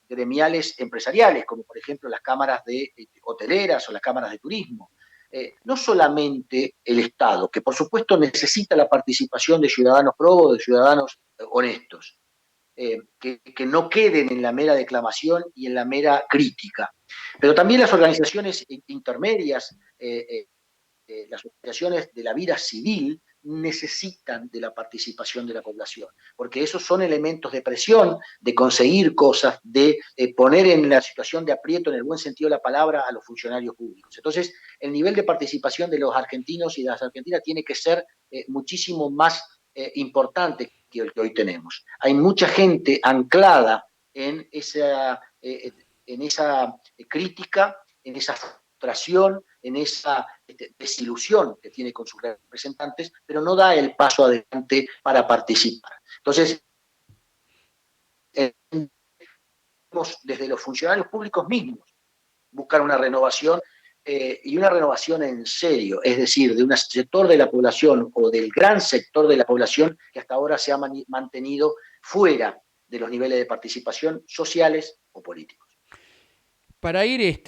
gremiales empresariales, como por ejemplo las cámaras de hoteleras o las cámaras de turismo. No solamente el Estado, que por supuesto necesita la participación de ciudadanos probos, de ciudadanos honestos, que no queden en la mera declamación y en la mera crítica. Pero también las organizaciones intermedias, las organizaciones de la vida civil necesitan de la participación de la población, porque esos son elementos de presión, de conseguir cosas, de poner en la situación de aprieto, en el buen sentido de la palabra, a los funcionarios públicos. Entonces, el nivel de participación de los argentinos y de las argentinas tiene que ser muchísimo más importante que el que hoy tenemos. Hay mucha gente anclada en esa crítica, en esa frustración, en esa desilusión que tiene con sus representantes, pero no da el paso adelante para participar. Entonces, desde los funcionarios públicos mismos buscar una renovación y una renovación en serio, es decir, de un sector de la población o del gran sector de la población que hasta ahora se ha mantenido fuera de los niveles de participación sociales o políticos. Para ir,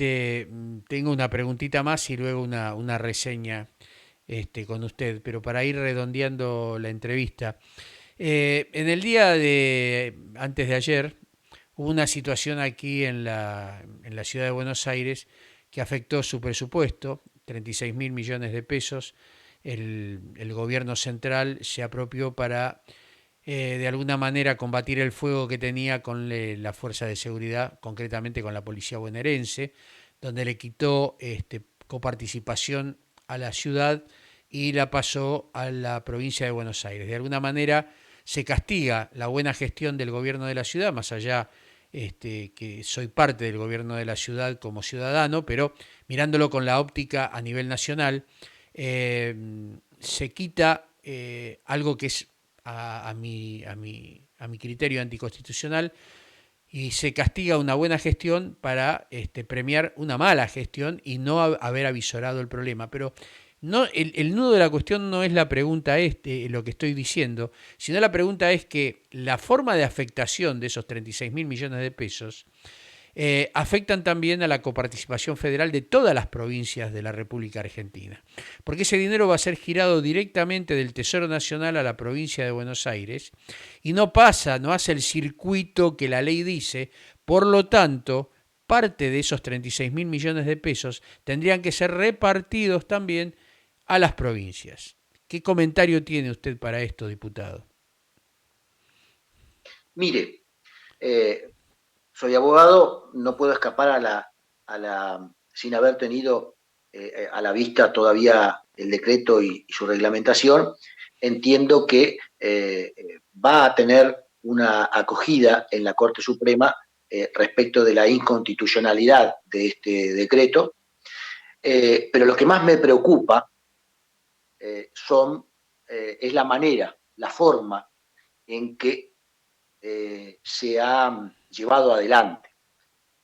tengo una preguntita más y luego una reseña con usted, pero para ir redondeando la entrevista. En el día de antes de ayer hubo una situación aquí en la ciudad de Buenos Aires que afectó su presupuesto, 36.000 millones de pesos. El gobierno central se apropió para de alguna manera combatir el fuego que tenía con la fuerza de seguridad, concretamente con la policía bonaerense, donde le quitó coparticipación a la ciudad y la pasó a la provincia de Buenos Aires. De alguna manera se castiga la buena gestión del gobierno de la ciudad, más allá que soy parte del gobierno de la ciudad como ciudadano, pero mirándolo con la óptica a nivel nacional, se quita algo que es a mi criterio anticonstitucional y se castiga una buena gestión para premiar una mala gestión y no haber avisorado el problema. Pero no, el nudo de la cuestión no es la pregunta lo que estoy diciendo, sino la pregunta es que la forma de afectación de esos 36.000 millones de pesos afectan también a la coparticipación federal de todas las provincias de la República Argentina. Porque ese dinero va a ser girado directamente del Tesoro Nacional a la provincia de Buenos Aires y no pasa, no hace el circuito que la ley dice. Por lo tanto, parte de esos 36.000 millones de pesos tendrían que ser repartidos también a las provincias. ¿Qué comentario tiene usted para esto, diputado? Mire, soy abogado, no puedo escapar sin haber tenido a la vista todavía el decreto y su reglamentación. Entiendo que va a tener una acogida en la Corte Suprema respecto de la inconstitucionalidad de este decreto, pero lo que más me preocupa es la manera, la forma en que se ha llevado adelante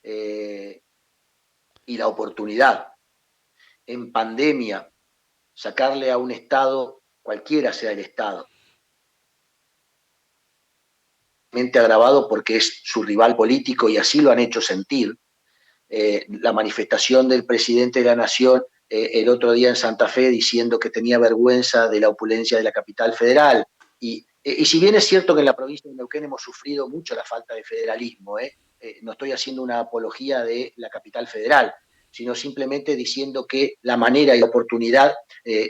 y la oportunidad en pandemia, sacarle a un Estado, cualquiera sea el Estado, agravado porque es su rival político y así lo han hecho sentir. La manifestación del presidente de la Nación el otro día en Santa Fe diciendo que tenía vergüenza de la opulencia de la capital federal. Y si bien es cierto que en la provincia de Neuquén hemos sufrido mucho la falta de federalismo, no estoy haciendo una apología de la capital federal, sino simplemente diciendo que la manera y la oportunidad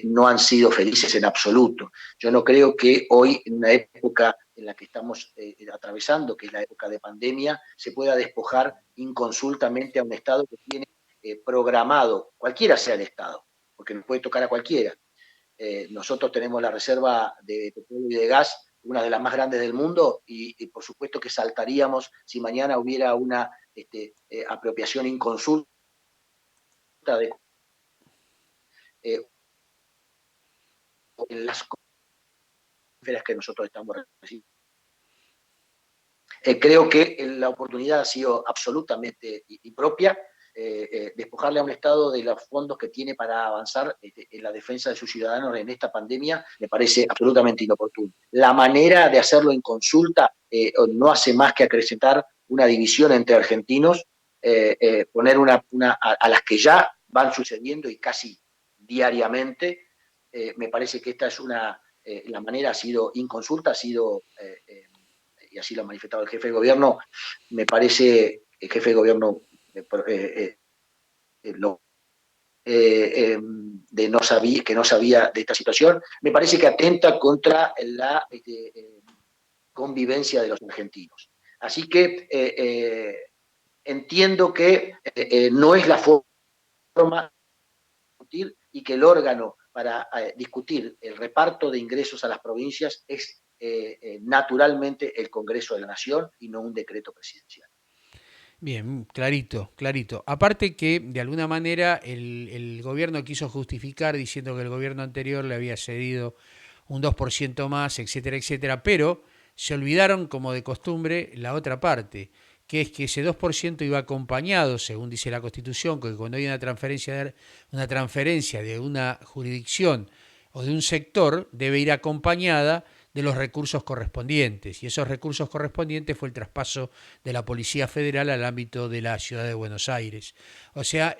no han sido felices en absoluto. Yo no creo que hoy, en una época en la que estamos atravesando, que es la época de pandemia, se pueda despojar inconsultamente a un Estado que tiene programado, cualquiera sea el Estado, porque nos puede tocar a cualquiera. Nosotros tenemos la reserva de petróleo y de gas, una de las más grandes del mundo, y por supuesto que saltaríamos si mañana hubiera una apropiación inconsulta de en las esferas que nosotros estamos recibiendo. Creo que la oportunidad ha sido absolutamente impropia. Despojarle a un Estado de los fondos que tiene para avanzar en la defensa de sus ciudadanos en esta pandemia me parece absolutamente inoportuno. La manera de hacerlo en consulta no hace más que acrecentar una división entre argentinos, poner a las que ya van sucediendo y casi diariamente. Me parece que esta es la manera ha sido inconsulta, ha sido y así lo ha manifestado el jefe de gobierno. Me parece que el jefe de gobierno que no sabía de esta situación, me parece que atenta contra la convivencia de los argentinos. Así que entiendo que no es la forma de discutir y que el órgano para discutir el reparto de ingresos a las provincias es naturalmente el Congreso de la Nación y no un decreto presidencial. Bien, clarito, clarito. Aparte que de alguna manera el gobierno quiso justificar diciendo que el gobierno anterior le había cedido un 2% más, etcétera, etcétera, pero se olvidaron, como de costumbre, la otra parte, que es que ese 2% iba acompañado, según dice la Constitución, que cuando hay una transferencia de una jurisdicción o de un sector, debe ir acompañada de los recursos correspondientes. Y esos recursos correspondientes fue el traspaso de la Policía Federal al ámbito de la ciudad de Buenos Aires. O sea,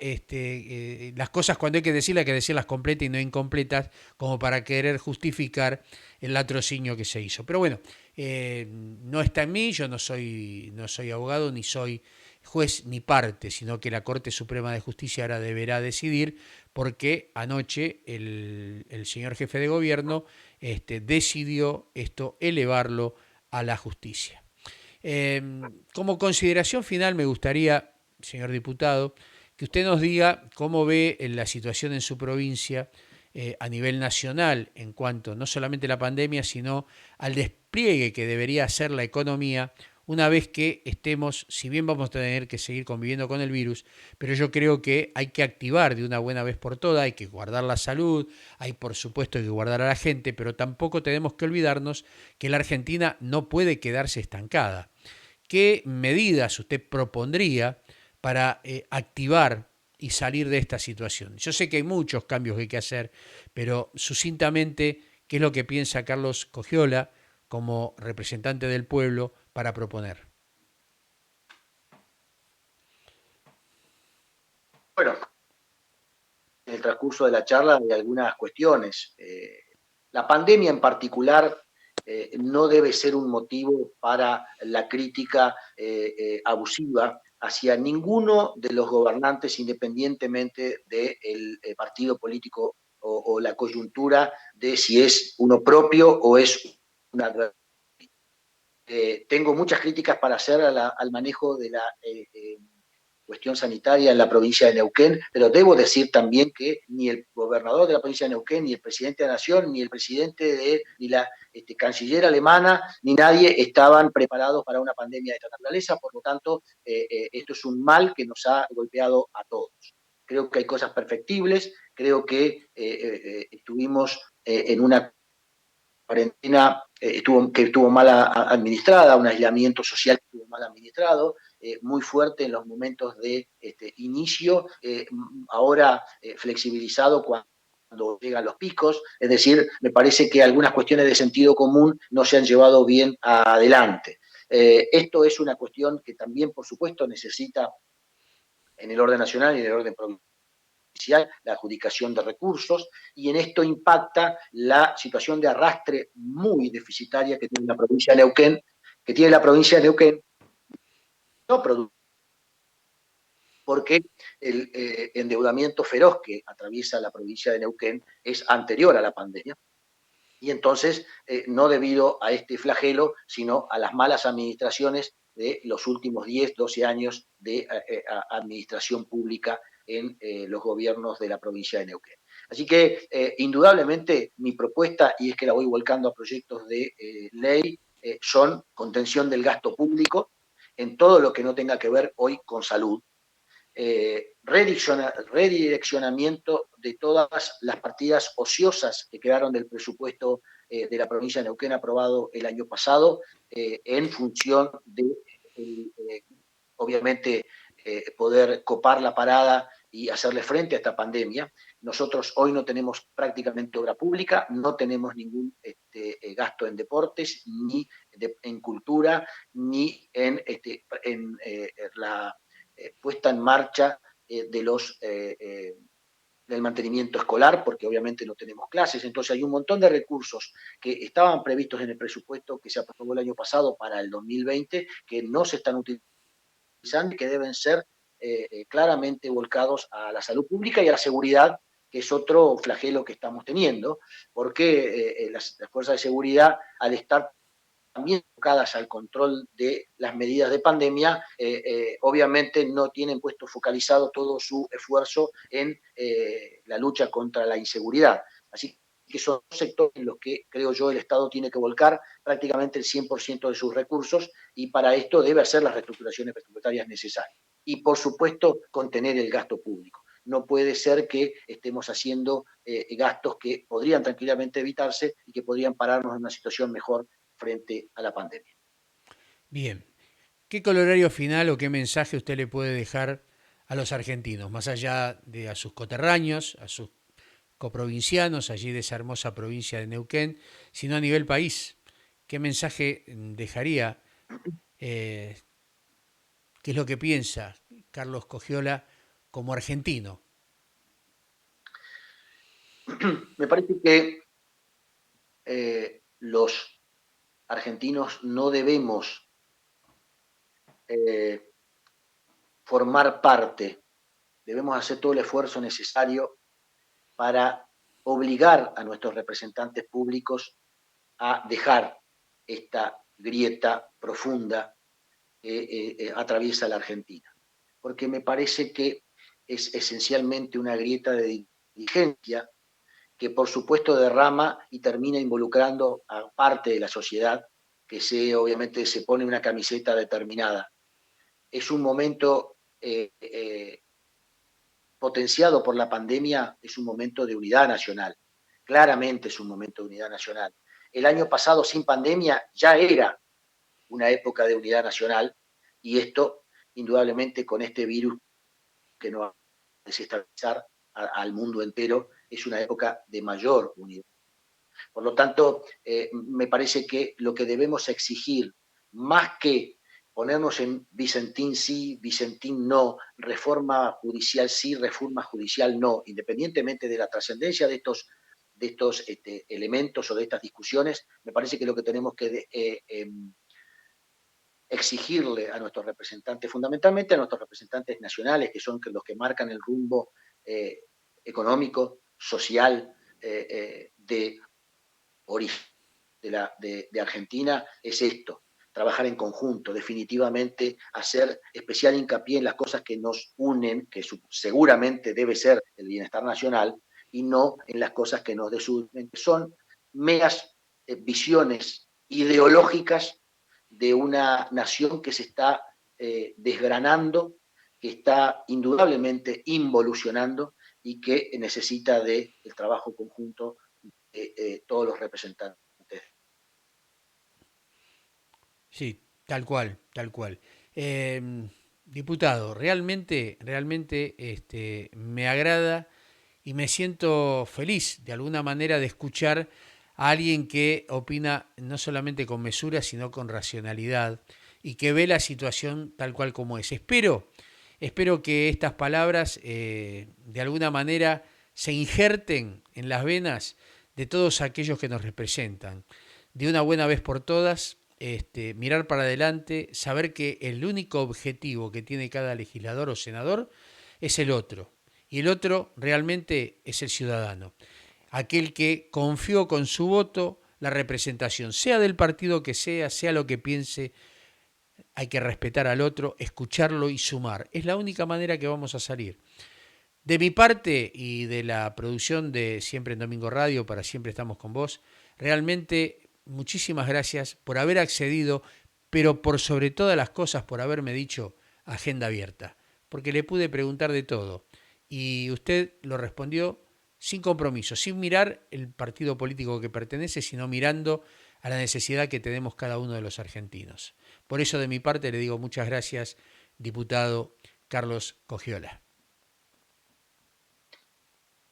las cosas cuando hay que decirlas completas y no incompletas, como para querer justificar el latrocinio que se hizo. Pero bueno, no está en mí, yo no soy abogado, ni soy juez ni parte, sino que la Corte Suprema de Justicia ahora deberá decidir, porque anoche el señor jefe de gobierno decidió elevarlo a la justicia. Como consideración final me gustaría, señor diputado, que usted nos diga cómo ve la situación en su provincia a nivel nacional en cuanto no solamente a la pandemia, sino al despliegue que debería hacer la economía una vez que estemos, si bien vamos a tener que seguir conviviendo con el virus, pero yo creo que hay que activar de una buena vez por todas, hay que guardar la salud, hay por supuesto que guardar a la gente, pero tampoco tenemos que olvidarnos que la Argentina no puede quedarse estancada. ¿Qué medidas usted propondría para activar y salir de esta situación? Yo sé que hay muchos cambios que hay que hacer, pero sucintamente, ¿qué es lo que piensa Carlos Cogiola como representante del pueblo para proponer? Bueno, en el transcurso de la charla de algunas cuestiones. La pandemia en particular no debe ser un motivo para la crítica abusiva hacia ninguno de los gobernantes, independientemente del partido político o la coyuntura de si es uno propio o es una adversario. Tengo muchas críticas para hacer al manejo de la cuestión sanitaria en la provincia de Neuquén, pero debo decir también que ni el gobernador de la provincia de Neuquén, ni el presidente de la Nación, ni el presidente ni la canciller alemana, ni nadie estaban preparados para una pandemia de esta naturaleza, por lo tanto, esto es un mal que nos ha golpeado a todos. Creo que hay cosas perfectibles, creo que estuvimos en una cuarentena que estuvo mal administrada, un aislamiento social que estuvo mal administrado, muy fuerte en los momentos de inicio, ahora flexibilizado cuando llegan los picos, es decir, me parece que algunas cuestiones de sentido común no se han llevado bien adelante. Esto es una cuestión que también, por supuesto, necesita en el orden nacional y en el orden provincial la adjudicación de recursos, y en esto impacta la situación de arrastre muy deficitaria que tiene la provincia de Neuquén, no porque el endeudamiento feroz que atraviesa la provincia de Neuquén es anterior a la pandemia, y entonces no debido a este flagelo, sino a las malas administraciones de los últimos 10, 12 años de administración pública en los gobiernos de la provincia de Neuquén. Así que, indudablemente, mi propuesta, y es que la voy volcando a proyectos de ley, son contención del gasto público en todo lo que no tenga que ver hoy con salud, redireccionamiento de todas las partidas ociosas que quedaron del presupuesto de la provincia de Neuquén aprobado el año pasado, en función de, obviamente, poder copar la parada y hacerle frente a esta pandemia. Nosotros hoy no tenemos prácticamente obra pública, no tenemos ningún gasto en deportes, ni en cultura, ni en la puesta en marcha del mantenimiento escolar, porque obviamente no tenemos clases. Entonces hay un montón de recursos que estaban previstos en el presupuesto que se aprobó el año pasado para el 2020 que no se están utilizando y que deben ser claramente volcados a la salud pública y a la seguridad, que es otro flagelo que estamos teniendo, porque las fuerzas de seguridad, al estar también enfocadas al control de las medidas de pandemia, obviamente no tienen puesto focalizado todo su esfuerzo en la lucha contra la inseguridad. Así que son sectores en los que, creo yo, el Estado tiene que volcar prácticamente el 100% de sus recursos, y para esto debe hacer las reestructuraciones presupuestarias necesarias. Y, por supuesto, contener el gasto público. No puede ser que estemos haciendo gastos que podrían tranquilamente evitarse y que podrían pararnos en una situación mejor frente a la pandemia. Bien, ¿qué colorario final o qué mensaje usted le puede dejar a los argentinos, más allá de a sus coterráneos, a sus coprovincianos allí de esa hermosa provincia de Neuquén, sino a nivel país? ¿Qué mensaje dejaría? Eh, ¿Qué es lo que piensa Carlos Cogiola como argentino? Me parece que los argentinos no debemos eh, formar parte, debemos hacer todo el esfuerzo necesario para obligar a nuestros representantes públicos a dejar esta grieta profunda que atraviesa la Argentina. Porque me parece que es esencialmente una grieta de dirigencia que, por supuesto, derrama y termina involucrando a parte de la sociedad que obviamente se pone una camiseta determinada. Es un momento potenciado por la pandemia, es un momento de unidad nacional. Claramente es un momento de unidad nacional. El año pasado, sin pandemia, ya era una época de unidad nacional, y esto, indudablemente, con este virus que nos va a desestabilizar al mundo entero, es una época de mayor unidad. Por lo tanto, me parece que lo que debemos exigir, más que ponernos en Vicentín sí, Vicentín no, reforma judicial sí, reforma judicial no, independientemente de la trascendencia de estos elementos o de estas discusiones, me parece que lo que tenemos que exigirle a nuestros representantes, fundamentalmente a nuestros representantes nacionales, que son los que marcan el rumbo económico, social, de origen de Argentina, es esto: trabajar en conjunto, definitivamente hacer especial hincapié en las cosas que nos unen, que seguramente debe ser el bienestar nacional, y no en las cosas que nos desunen, que son meras visiones ideológicas de una nación que se está desgranando, que está indudablemente involucionando y que necesita del trabajo conjunto de todos los representantes. Sí, tal cual, tal cual. Diputado, realmente me agrada y me siento feliz de alguna manera de escuchar a alguien que opina no solamente con mesura, sino con racionalidad y que ve la situación tal cual como es. Espero que estas palabras de alguna manera se injerten en las venas de todos aquellos que nos representan. De una buena vez por todas, mirar para adelante, saber que el único objetivo que tiene cada legislador o senador es el otro. Y el otro realmente es el ciudadano, aquel que confió con su voto la representación, sea del partido que sea lo que piense, hay que respetar al otro, escucharlo y sumar. Es la única manera que vamos a salir. De mi parte y de la producción de Siempre en Domingo Radio, para Siempre Estamos con Vos, realmente muchísimas gracias por haber accedido, pero por sobre todas las cosas por haberme dicho agenda abierta, porque le pude preguntar de todo y usted lo respondió sin compromiso, sin mirar el partido político que pertenece, sino mirando a la necesidad que tenemos cada uno de los argentinos. Por eso de mi parte le digo muchas gracias, diputado Carlos Cogiola.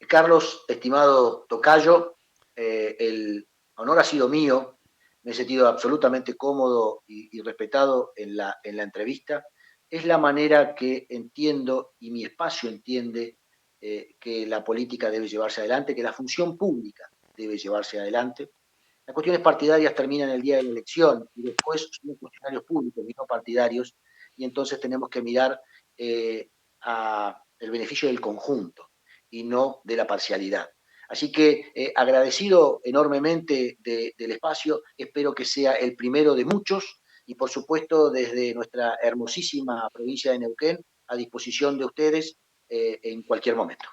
Carlos, estimado tocayo, el honor ha sido mío, me he sentido absolutamente cómodo y respetado en la entrevista. Es la manera que entiendo y mi espacio entiende que la política debe llevarse adelante, que la función pública debe llevarse adelante. Las cuestiones partidarias terminan el día de la elección y después son funcionarios públicos y no partidarios, y entonces tenemos que mirar a el beneficio del conjunto y no de la parcialidad. Así que agradecido enormemente del espacio, espero que sea el primero de muchos y por supuesto desde nuestra hermosísima provincia de Neuquén a disposición de ustedes en cualquier momento.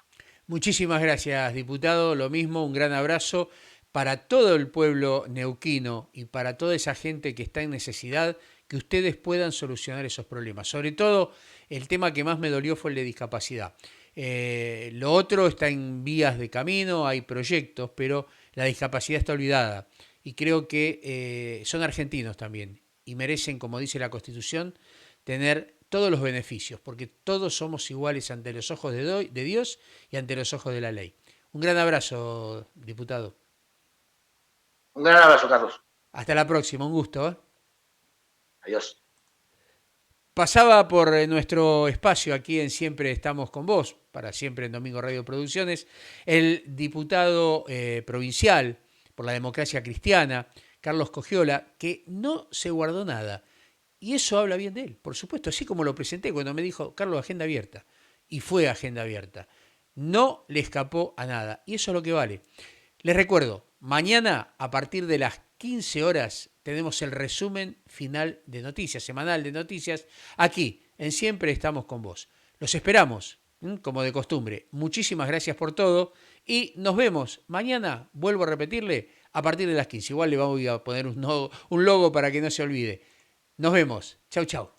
Muchísimas gracias, diputado. Lo mismo, un gran abrazo para todo el pueblo neuquino y para toda esa gente que está en necesidad, que ustedes puedan solucionar esos problemas. Sobre todo, el tema que más me dolió fue el de discapacidad. Lo otro está en vías de camino, hay proyectos, pero la discapacidad está olvidada. Y creo que son argentinos también y merecen, como dice la Constitución, tener todos los beneficios, porque todos somos iguales ante los ojos de Dios y ante los ojos de la ley. Un gran abrazo, diputado. Un gran abrazo, Carlos. Hasta la próxima, un gusto. Adiós. Pasaba por nuestro espacio aquí en Siempre Estamos con Vos, para Siempre en Domingo Radio Producciones, el diputado provincial por la democracia cristiana, Carlos Cogiola, que no se guardó nada. Y eso habla bien de él, por supuesto, así como lo presenté cuando me dijo, Carlos, agenda abierta. Y fue agenda abierta. No le escapó a nada. Y eso es lo que vale. Les recuerdo, mañana a partir de las 15 horas tenemos el resumen final de noticias, semanal de noticias, aquí en Siempre Estamos con Vos. Los esperamos, como de costumbre. Muchísimas gracias por todo y nos vemos mañana, vuelvo a repetirle, a partir de las 15. Igual le voy a poner un logo para que no se olvide. Nos vemos. Chau, chau.